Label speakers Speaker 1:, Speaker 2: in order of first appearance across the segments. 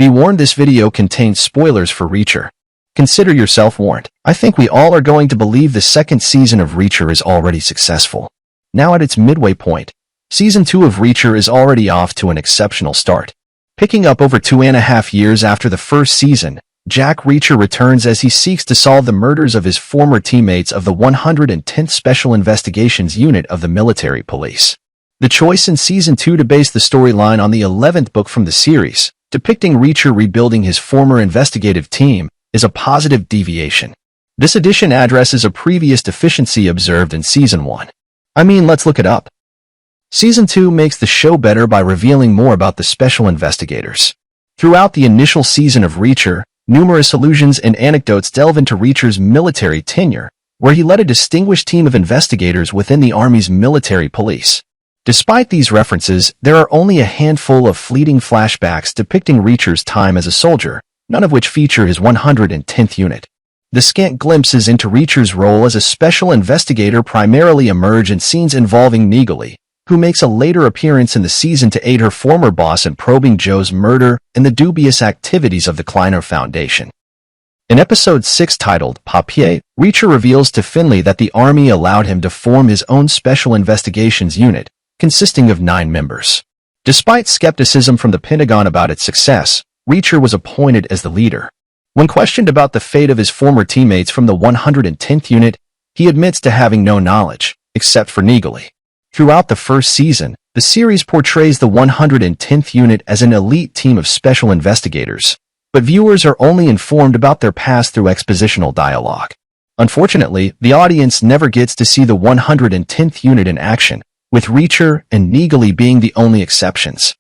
Speaker 1: Be warned, this video contains spoilers for Reacher. Consider yourself warned. I think we all are going to believe the second season of Reacher is already successful. Now at its midway point, Season 2 of Reacher is already off to an exceptional start. Picking up over 2.5 years after the first season, Jack Reacher returns as he seeks to solve the murders of his former teammates of the 110th Special Investigations Unit of the military police. The choice in Season 2 to base the storyline on the 11th book from the series, depicting Reacher rebuilding his former investigative team, is a positive deviation. This addition addresses a previous deficiency observed in Season 1. I mean, let's look it up. Season 2 makes the show better by revealing more about the special investigators. Throughout the initial season of Reacher, numerous allusions and anecdotes delve into Reacher's military tenure, where he led a distinguished team of investigators within the Army's military police. Despite these references, there are only a handful of fleeting flashbacks depicting Reacher's time as a soldier, none of which feature his 110th unit. The scant glimpses into Reacher's role as a special investigator primarily emerge in scenes involving Neagley, who makes a later appearance in the season to aid her former boss in probing Joe's murder and the dubious activities of the Kleiner Foundation. In Episode 6 titled Papier, Reacher reveals to Finley that the Army allowed him to form his own Special Investigations Unit, consisting of 9 members. Despite skepticism from the Pentagon about its success, Reacher was appointed as the leader. When questioned about the fate of his former teammates from the 110th unit, he admits to having no knowledge, except for Neagley. Throughout the first season, the series portrays the 110th unit as an elite team of special investigators, but viewers are only informed about their past through expositional dialogue. Unfortunately, the audience never gets to see the 110th unit in action, with Reacher and Neagley being the only exceptions.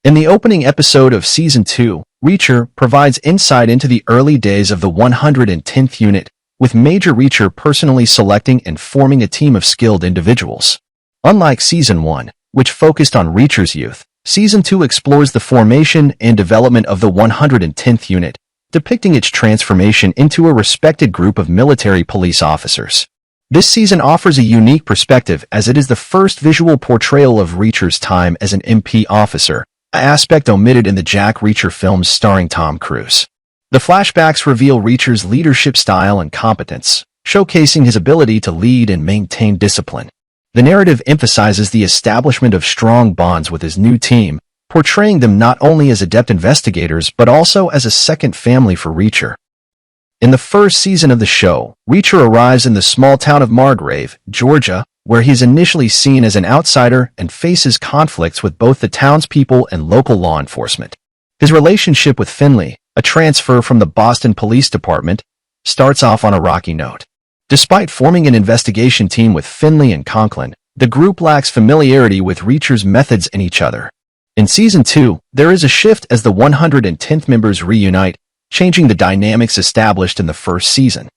Speaker 1: In the opening episode of Season 2, Reacher provides insight into the early days of the 110th unit, with Major Reacher personally selecting and forming a team of skilled individuals. Unlike Season 1, which focused on Reacher's youth, Season 2 explores the formation and development of the 110th unit, depicting its transformation into a respected group of military police officers. This season offers a unique perspective as it is the first visual portrayal of Reacher's time as an MP officer, an aspect omitted in the Jack Reacher films starring Tom Cruise. The flashbacks reveal Reacher's leadership style and competence, showcasing his ability to lead and maintain discipline. The narrative emphasizes the establishment of strong bonds with his new team, portraying them not only as adept investigators but also as a second family for Reacher. In the first season of the show, Reacher arrives in the small town of Margrave, Georgia, where he is initially seen as an outsider and faces conflicts with both the townspeople and local law enforcement. His relationship with Finley, a transfer from the Boston Police Department, starts off on a rocky note. Despite forming an investigation team with Finley and Conklin, the group lacks familiarity with Reacher's methods and each other. In Season 2, there is a shift as the 110th members reunite, changing the dynamics established in the first season.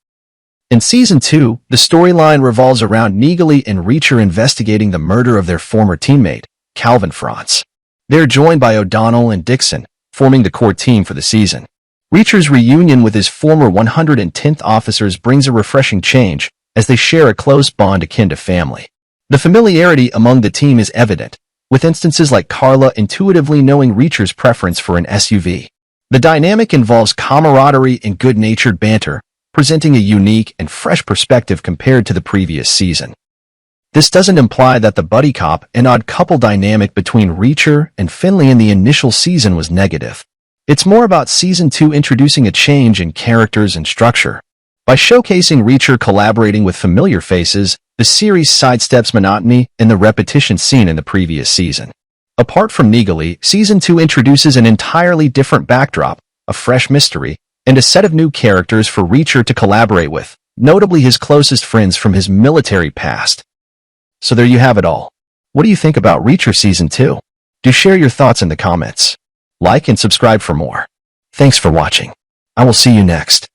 Speaker 1: In Season 2, the storyline revolves around Neagley and Reacher investigating the murder of their former teammate, Calvin Franz. They are joined by O'Donnell and Dixon, forming the core team for the season. Reacher's reunion with his former 110th officers brings a refreshing change, as they share a close bond akin to family. The familiarity among the team is evident, with instances like Carla intuitively knowing Reacher's preference for an SUV. The dynamic involves camaraderie and good-natured banter, presenting a unique and fresh perspective compared to the previous season. This doesn't imply that the buddy cop and odd couple dynamic between Reacher and Finley in the initial season was negative. It's more about Season 2 introducing a change in characters and structure. By showcasing Reacher collaborating with familiar faces, the series sidesteps monotony and the repetition seen in the previous season. Apart from Neagley, Season 2 introduces an entirely different backdrop, a fresh mystery, and a set of new characters for Reacher to collaborate with, notably his closest friends from his military past. So there you have it all. What do you think about Reacher Season 2? Do share your thoughts in the comments. Like and subscribe for more. Thanks for watching. I will see you next.